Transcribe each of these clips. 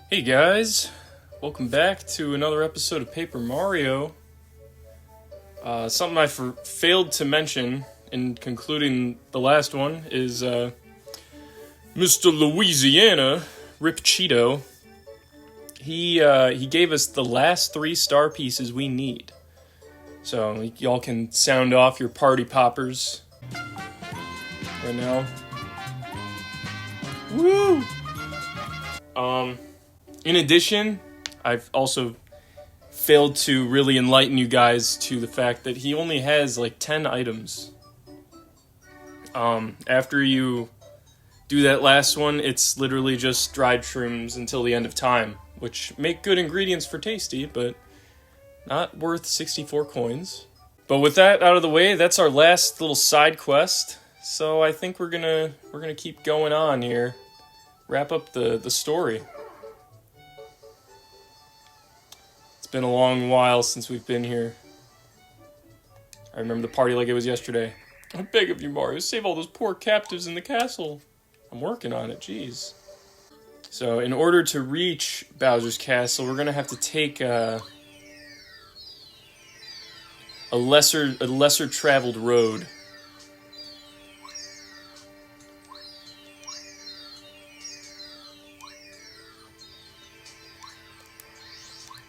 Hey guys, welcome back to another episode of Paper Mario. Something I failed to mention in concluding the last one is Mr. Louisiana, Rip Cheeto. He gave us the last 3 star pieces we need. So y'all can sound off your party poppers right now. Woo! In addition, I've also failed to really enlighten you guys to the fact that he only has like 10 items. After you do that last one, it's literally just dried shrooms until the end of time, which make good ingredients for tasty, but not worth 64 coins. But with that out of the way, that's our last little side quest. So I think we're gonna keep going on here. Wrap up the story. It's been a long while since we've been here. I remember the party like it was yesterday. I beg of you, Mario, save all those poor captives in the castle. I'm working on it, jeez. So, in order to reach Bowser's castle, we're gonna have to take a lesser traveled road.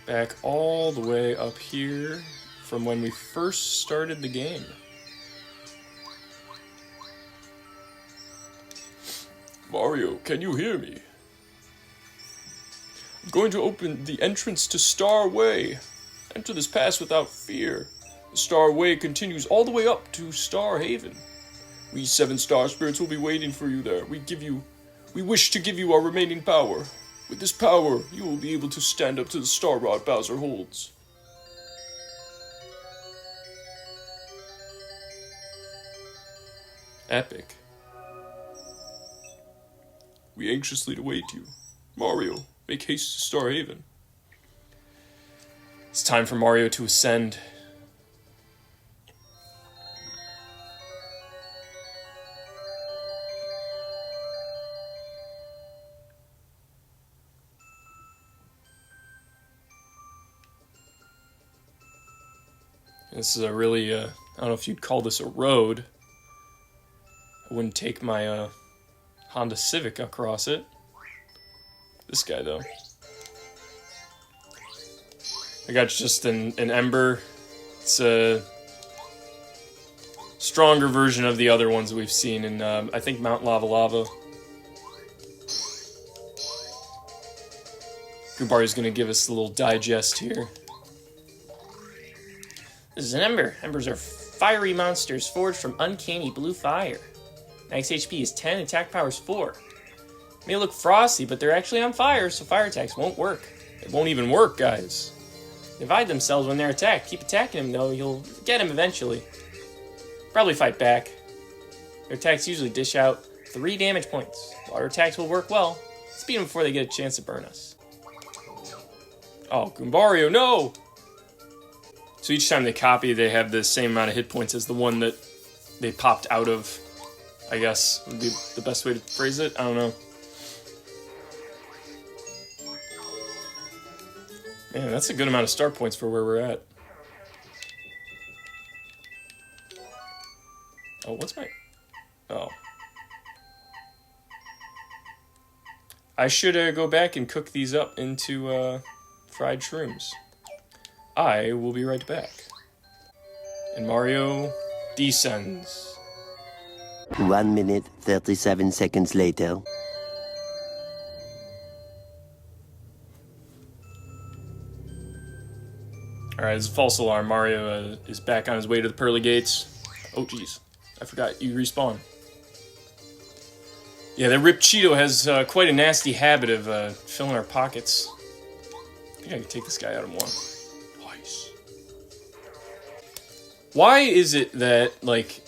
Back all the way up here from when we first started the game. Mario, can you hear me? I'm going to open the entrance to Star Way. Enter this pass without fear. The Star Way continues all the way up to Star Haven. We 7 star spirits will be waiting for you there. We wish to give you our remaining power. With this power, you will be able to stand up to the Star Rod Bowser holds. Epic. We anxiously await you. Mario, make haste to Star Haven. It's time for Mario to ascend. This is a really, I don't know if you'd call this a road. I wouldn't take my Honda Civic across it. This guy, though. I got just an Ember. It's a stronger version of the other ones we've seen in, I think, Mount Lava Lava. Goombario's gonna give us a little digest here. This is an Ember. Embers are fiery monsters forged from uncanny blue fire. Max HP is 10, attack power is 4. May look frosty, but they're actually on fire, so fire attacks won't work. They won't even work, guys. They divide themselves when they're attacked. Keep attacking them, though. You'll get them eventually. Probably fight back. Their attacks usually dish out 3 damage points. Water attacks will work well. Speed them before they get a chance to burn us. Oh, Goombario, no! So each time they copy, they have the same amount of hit points as the one that they popped out of, I guess, would be the best way to phrase it. I don't know. Man, that's a good amount of star points for where we're at. Oh, what's my... Oh. I should go back and cook these up into fried shrooms. I will be right back. And Mario descends. 1 minute, 37 seconds later. Alright, it's a false alarm. Mario is back on his way to the pearly gates. Oh, jeez. I forgot. You respawn. Yeah, that Rip Cheeto has quite a nasty habit of filling our pockets. I think I can take this guy out in one. Nice. Why is it that, like,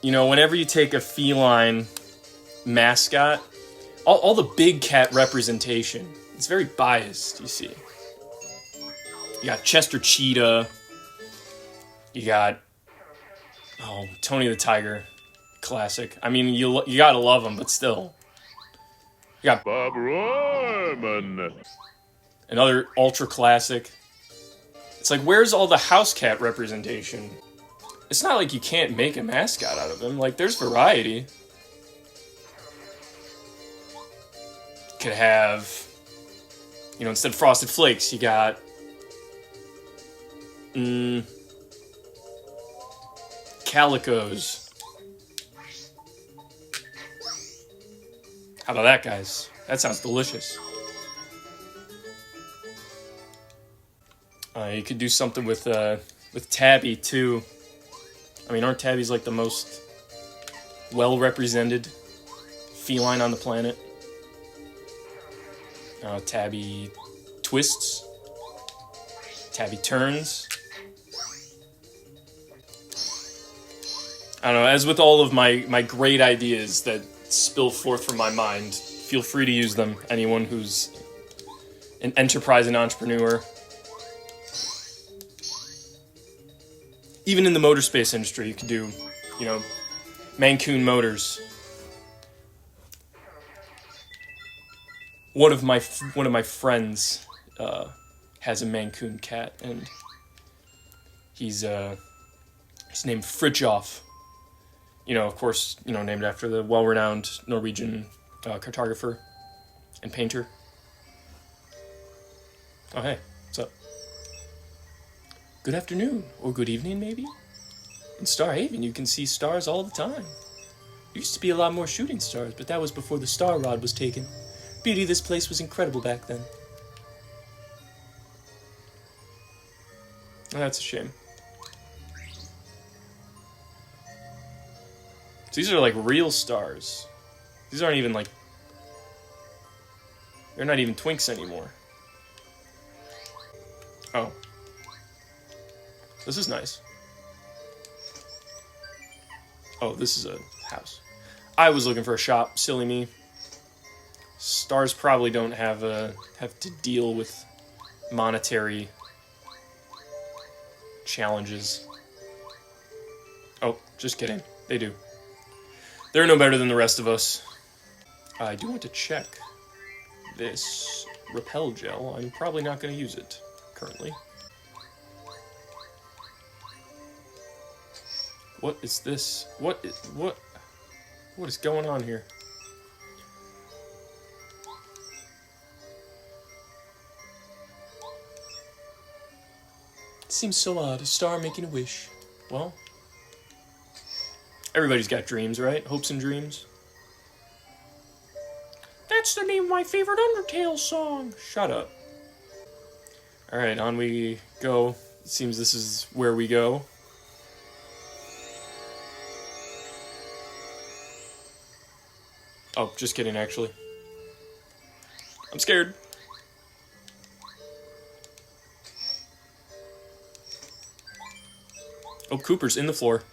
you know, whenever you take a feline mascot, all the big cat representation, it's very biased, you see. You got Chester Cheetah. You got, Tony the Tiger. Classic. I mean, you gotta love him, but still. You got Bob Roy! German. Another ultra classic. It's like, where's all the house cat representation? It's not like you can't make a mascot out of them. Like, there's variety. You could have, you know, instead of Frosted Flakes, you got calicos. How about that, guys? That sounds delicious. You could do something with Tabby too. I mean, aren't tabbies like the most well-represented feline on the planet? Tabby twists. Tabby turns. I don't know, as with all of my great ideas that spill forth from my mind, feel free to use them. Anyone who's an enterprising entrepreneur. Even in the motor space industry, you can do, you know, Mancoon motors. One of my friends has a Mancoon cat, and he's named Fridtjof. You know, of course, you know, named after the well-renowned Norwegian cartographer and painter. Oh, hey, what's up? Good afternoon, or good evening, maybe? In Starhaven, you can see stars all the time. There used to be a lot more shooting stars, but that was before the star rod was taken. Beauty of this place was incredible back then. Oh, that's a shame. These are like real stars. These aren't even like... They're not even twinks anymore. Oh. This is nice. Oh, this is a house. I was looking for a shop. Silly me. Stars probably don't have to deal with monetary challenges. Oh, just kidding. They do. They're no better than the rest of us. I do want to check this repel gel. I'm probably not going to use it currently. What is this? What is going on here? It seems so odd, a star making a wish. Well, everybody's got dreams, right? Hopes and dreams. That's the name of my favorite Undertale song. Shut up. Alright, on we go. It seems this is where we go. Oh, just kidding, actually. I'm scared. Oh, Cooper's in the floor.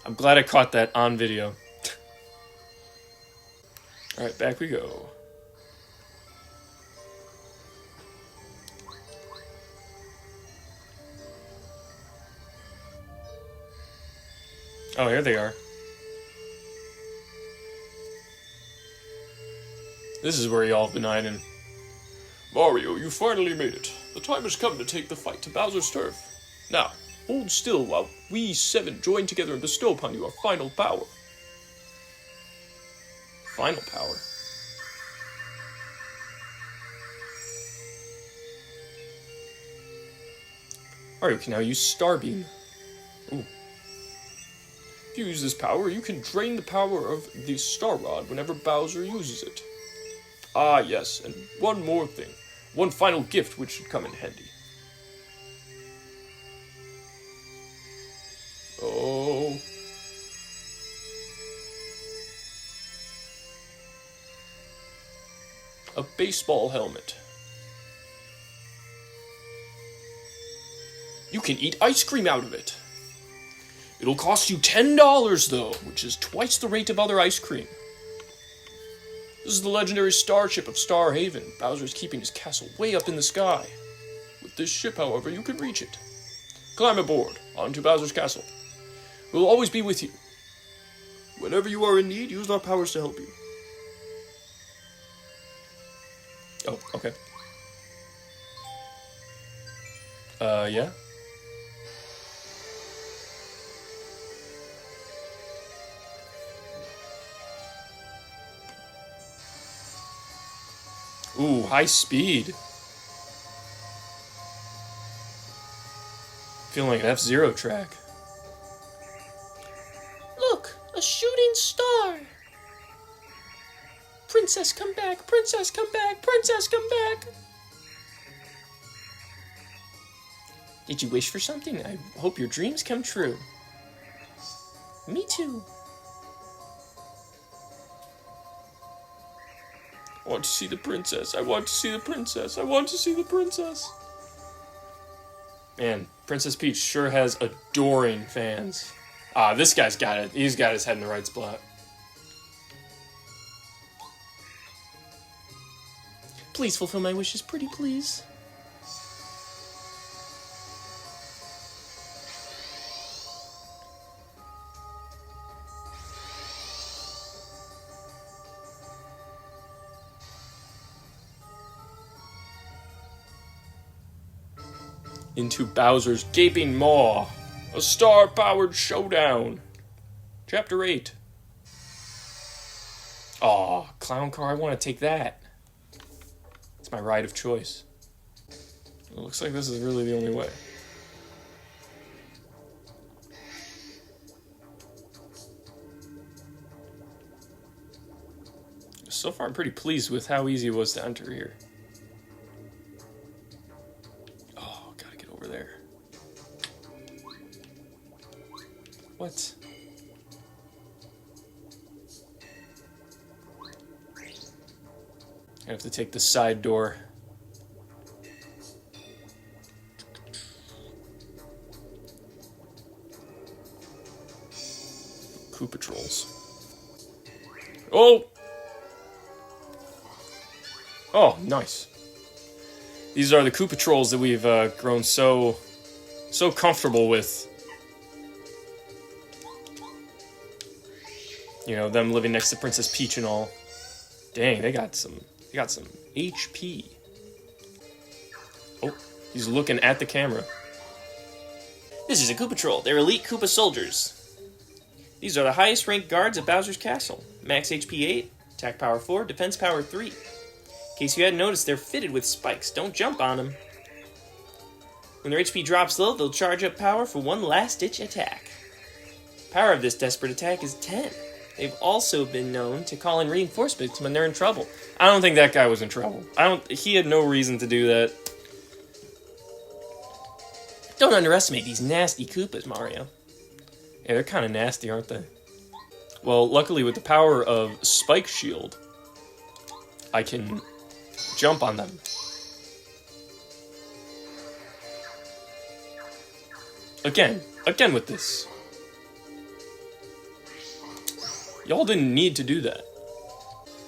I'm glad I caught that on video. Alright, back we go. Oh, here they are. This is where y'all have been hiding. Mario, you finally made it. The time has come to take the fight to Bowser's turf. Now, hold still while we seven join together and bestow upon you our final power. Final power? Mario can now use Starbeam. Ooh. If you use this power, you can drain the power of the Star Rod whenever Bowser uses it. Ah, yes, and one more thing. One final gift which should come in handy. Oh. A baseball helmet. You can eat ice cream out of it. It'll cost you $10 though, which is twice the rate of other ice cream. This is the legendary starship of Starhaven. Bowser's keeping his castle way up in the sky. With this ship, however, you can reach it. Climb aboard, onto Bowser's castle. We'll always be with you. Whenever you are in need, use our powers to help you. Oh, okay. Yeah? Ooh, high speed. Feeling like an F-Zero track. Look, a shooting star. Princess, come back. Princess, come back. Princess, come back. Did you wish for something? I hope your dreams come true. Me too. I want to see the princess. I want to see the princess. I want to see the princess. Man, Princess Peach sure has adoring fans. Ah, this guy's got it. He's got his head in the right spot. Please fulfill my wishes, pretty please. Into Bowser's gaping maw. A star-powered showdown. Chapter 8. Aw, clown car, I want to take that. It's my ride of choice. It looks like this is really the only way. So far, I'm pretty pleased with how easy it was to enter here. Oh, gotta get over there. What? I have to take the side door. Koopa Trolls. Oh! Oh, nice. These are the Koopa Trolls that we've grown so comfortable with. You know, them living next to Princess Peach and all. Dang, they got some HP. Oh, he's looking at the camera. This is a Koopa Troll. They're elite Koopa soldiers. These are the highest ranked guards at Bowser's Castle. Max HP 8, attack power 4, defense power 3. In case you hadn't noticed, they're fitted with spikes. Don't jump on them. When their HP drops low, they'll charge up power for one last-ditch attack. Power of this desperate attack is 10. They've also been known to call in reinforcements when they're in trouble. I don't think that guy was in trouble. He had no reason to do that. Don't underestimate these nasty Koopas, Mario. Yeah, they're kind of nasty, aren't they? Well, luckily with the power of Spike Shield, I can jump on them. Again with this. Y'all didn't need to do that.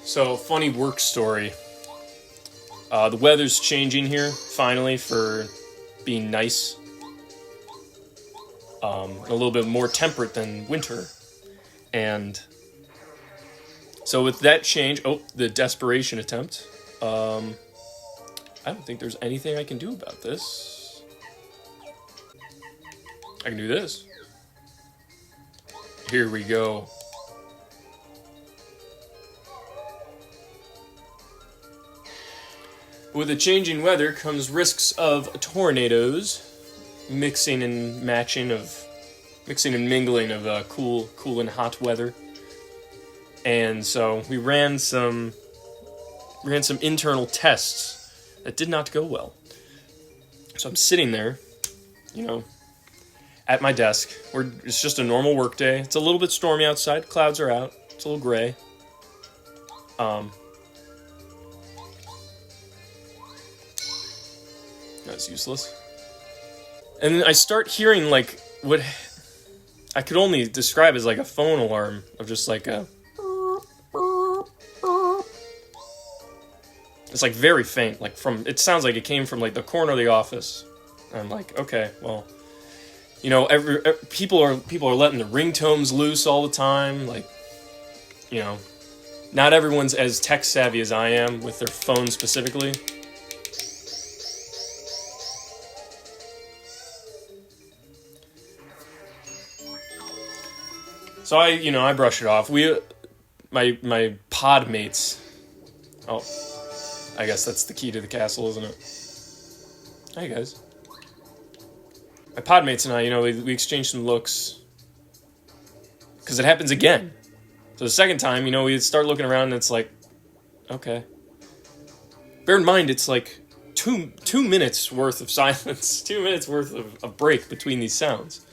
So, funny work story. The weather's changing here, finally, for being nice. A little bit more temperate than winter. And so with that change, the desperation attempt. I don't think there's anything I can do about this. I can do this. Here we go. With the changing weather comes risks of tornadoes, mixing and mingling of cool and hot weather. And so we ran some internal tests that did not go well. So I'm sitting there, at my desk. It's just a normal work day. It's a little bit stormy outside. Clouds are out. It's a little gray. That's useless. And then I start hearing what I could only describe as a phone alarm of just a... It's very faint, it sounds like it came from the corner of the office. And I'm like, okay, well, people are letting the ringtones loose all the time, Not everyone's as tech savvy as I am with their phone specifically. So I brush it off. My pod mates. Oh, I guess that's the key to the castle, isn't it? Hey guys. My pod mates and I, we exchange some looks. Because it happens again. So the second time, we start looking around and it's like, okay. Bear in mind, it's like two minutes worth of silence, 2 minutes worth of break between these sounds.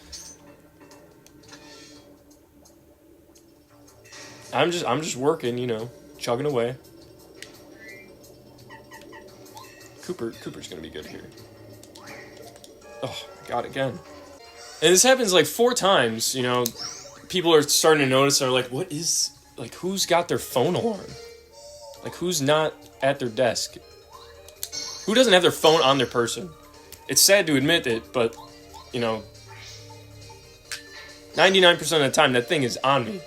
I'm just working, chugging away. Cooper's gonna be good here. Oh my god, again. And this happens like 4 times, people are starting to notice, are like, who's got their phone alarm? Like, who's not at their desk? Who doesn't have their phone on their person? It's sad to admit it, but, 99% of the time, that thing is on me.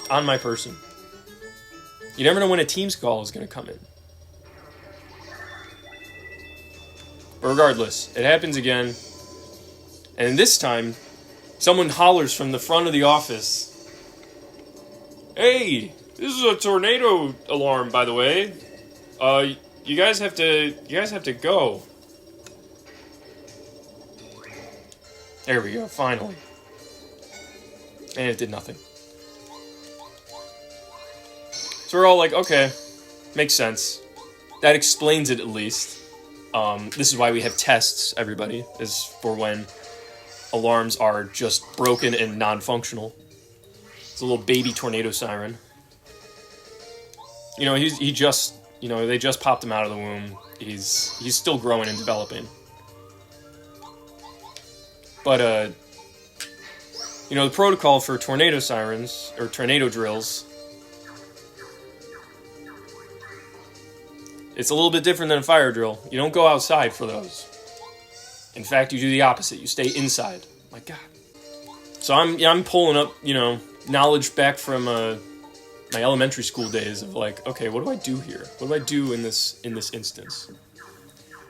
On my person. You never know when a Teams call is going to come in. But regardless, it happens again. And this time, someone hollers from the front of the office. Hey, this is a tornado alarm, by the way. You guys have to go. There we go, finally. And it did nothing. So we're all like, okay, makes sense. That explains it at least. This is why we have tests, everybody, is for when alarms are just broken and non-functional. It's a little baby tornado siren. He just, they just popped him out of the womb. He's still growing and developing. But, the protocol for tornado sirens, or tornado drills, it's a little bit different than a fire drill. You don't go outside for those. In fact, you do the opposite. You stay inside. My God. So I'm pulling up, knowledge back from my elementary school days of like, okay, what do I do here? What do I do in this instance?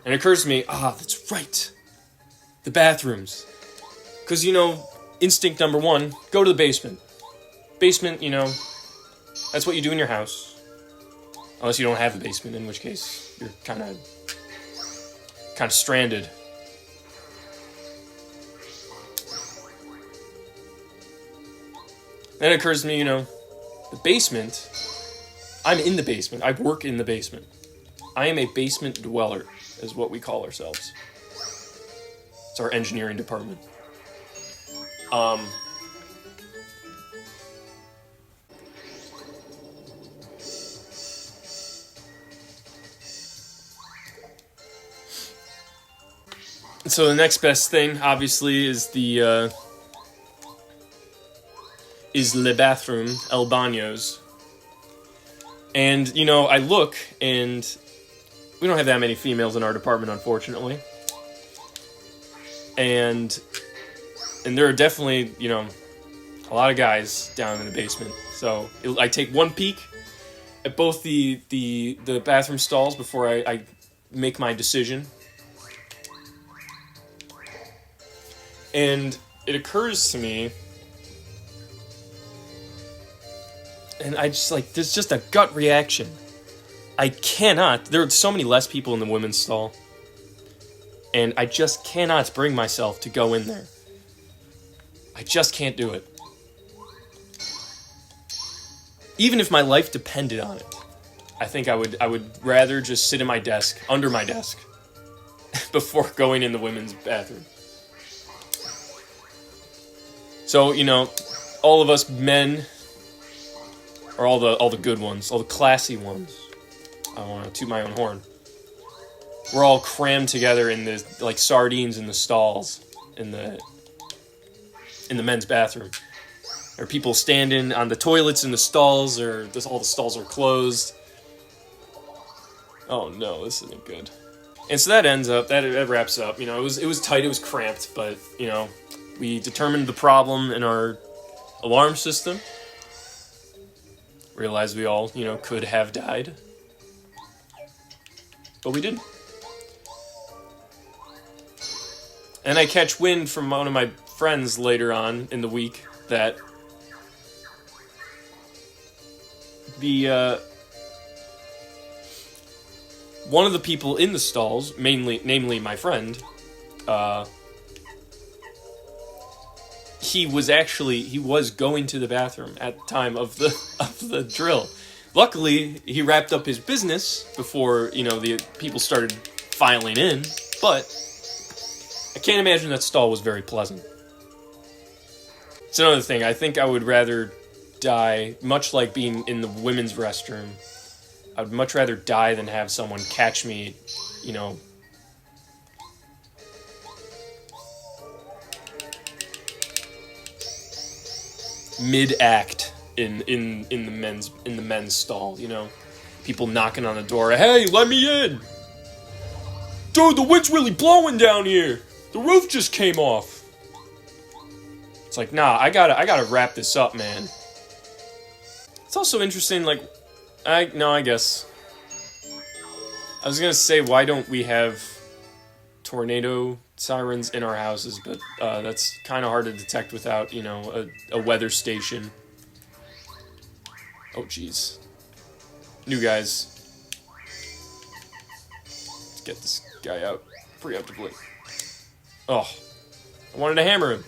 And it occurs to me, that's right. The bathrooms. Because, instinct number 1, go to the basement. Basement, that's what you do in your house. Unless you don't have a basement, in which case you're kind of stranded. Then it occurs to me, the basement, I'm in the basement. I work in the basement. I am a basement dweller, is what we call ourselves. It's our engineering department. So the next best thing, obviously, is le bathroom, el baños. And, I look, and we don't have that many females in our department, unfortunately. And there are definitely, a lot of guys down in the basement. So I take one peek at both the bathroom stalls before I make my decision. And it occurs to me, and I just there's just a gut reaction. I cannot, there are so many less people in the women's stall, and I just cannot bring myself to go in there. I just can't do it. Even if my life depended on it, I think I would rather just sit in my desk, under my desk, before going in the women's bathroom. So, all of us men, or all the good ones, all the classy ones, I don't want to toot my own horn, we're all crammed together in the, like sardines in the stalls, in the men's bathroom. There are people standing on the toilets in the stalls, or all the stalls are closed. Oh no, this isn't good. And so that wraps up. It was tight, it was cramped, but, we determined the problem in our alarm system. Realize we all, could have died. But we didn't. And I catch wind from one of my friends later on in the week that the one of the people in the stalls, namely my friend, he was going to the bathroom at the time of the drill. Luckily, he wrapped up his business before, the people started filing in, but I can't imagine that stall was very pleasant. It's another thing. I think I would rather die, much like being in the women's restroom. I would much rather die than have someone catch me, mid-act in the men's stall, people knocking on the door. Hey, let me in, dude. The wind's really blowing down here. The roof just came off. It's like, nah, I gotta wrap this up, man. It's also interesting, like, I guess I was gonna say, why don't we have tornado sirens in our houses, but that's kind of hard to detect without, a weather station. Oh, jeez. New guys. Let's get this guy out preemptively. Oh, I wanted to hammer him.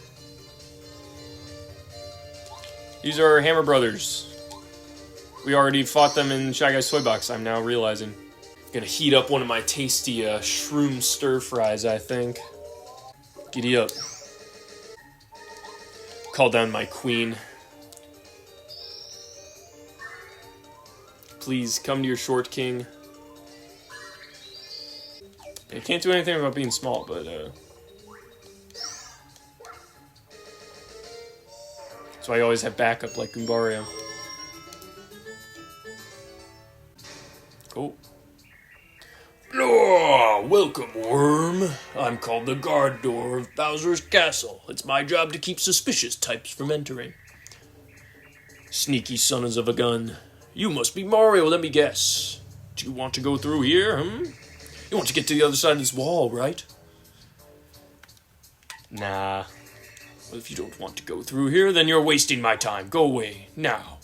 These are Hammer Brothers. We already fought them in Shy Guy's Toy Box, I'm now realizing. Gonna heat up one of my tasty shroom stir fries, I think. Giddy up. Call down my queen. Please come to your short king. I can't do anything about being small, but so I always have backup like Goombario. Oh. Oh, welcome, worm. I'm called the guard door of Bowser's castle. It's my job to keep suspicious types from entering. Sneaky sons of a gun. You must be Mario, let me guess. Do you want to go through here, You want to get to the other side of this wall, right? Nah. Well, if you don't want to go through here, then you're wasting my time. Go away, now.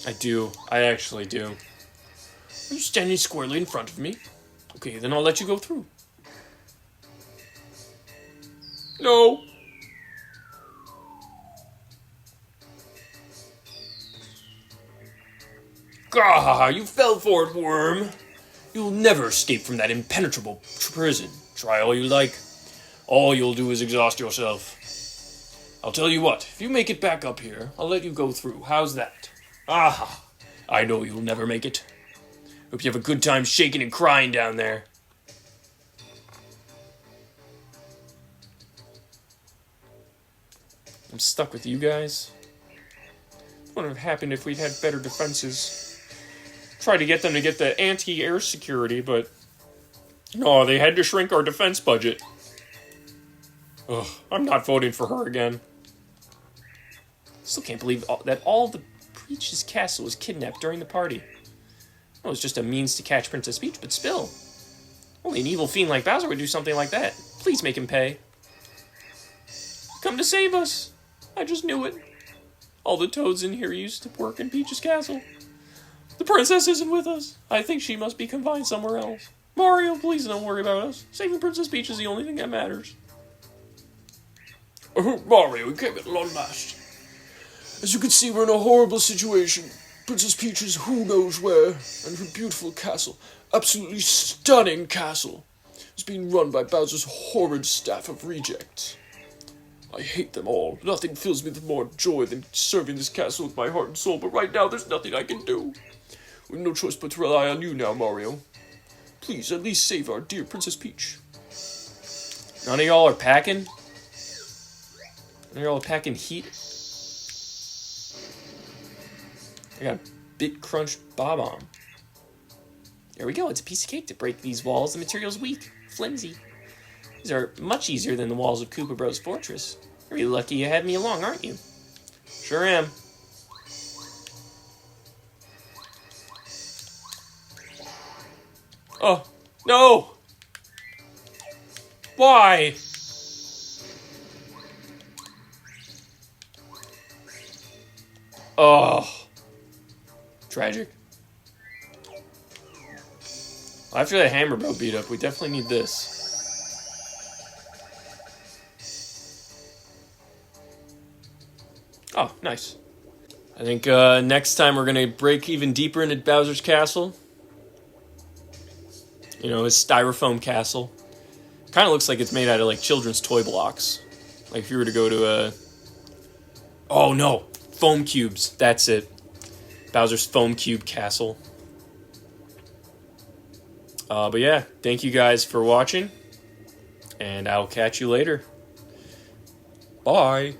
I do. I actually do. Are you standing squarely in front of me? Okay, then I'll let you go through. No. Gah, you fell for it, worm. You'll never escape from that impenetrable prison. Try all you like. All you'll do is exhaust yourself. I'll tell you what, if you make it back up here, I'll let you go through. How's that? Aha! I know you'll never make it. Hope you have a good time shaking and crying down there. I'm stuck with you guys. What would have happened if we'd had better defenses? Tried to get them to get the anti-air security, but no, they had to shrink our defense budget. Ugh, I'm not voting for her again. Still can't believe that all the Peach's castle was kidnapped during the party. It was just a means to catch Princess Peach, but still. Only an evil fiend like Bowser would do something like that. Please make him pay. Come to save us. I just knew it. All the toads in here used to work in Peach's castle. The princess isn't with us. I think she must be confined somewhere else. Mario, please don't worry about us. Saving Princess Peach is the only thing that matters. Mario, we came at long last. As you can see, we're in a horrible situation. Princess Peach is who knows where, and her beautiful castle, absolutely stunning castle, is being run by Bowser's horrid staff of rejects. I hate them all. Nothing fills me with more joy than serving this castle with my heart and soul, but right now there's nothing I can do. We have no choice but to rely on you now, Mario. Please, at least save our dear Princess Peach. None of y'all are packing? None of y'all are packing heat? I got a Bit Crunch Bob-omb. There we go, it's a piece of cake to break these walls. The material's weak, flimsy. These are much easier than the walls of Koopa Bros. Fortress. You're really lucky you had me along, aren't you? Sure am. Oh, no! Why? Oh. Tragic. After that hammer bow beat up, we definitely need this. Oh, nice. I think next time we're going to break even deeper into Bowser's castle. You know, his styrofoam castle. Kind of looks like it's made out of, like, children's toy blocks. Like, if you were to go to a... Oh, no. Foam cubes. That's it. Bowser's foam cube castle. But yeah, thank you guys for watching. And I'll catch you later. Bye.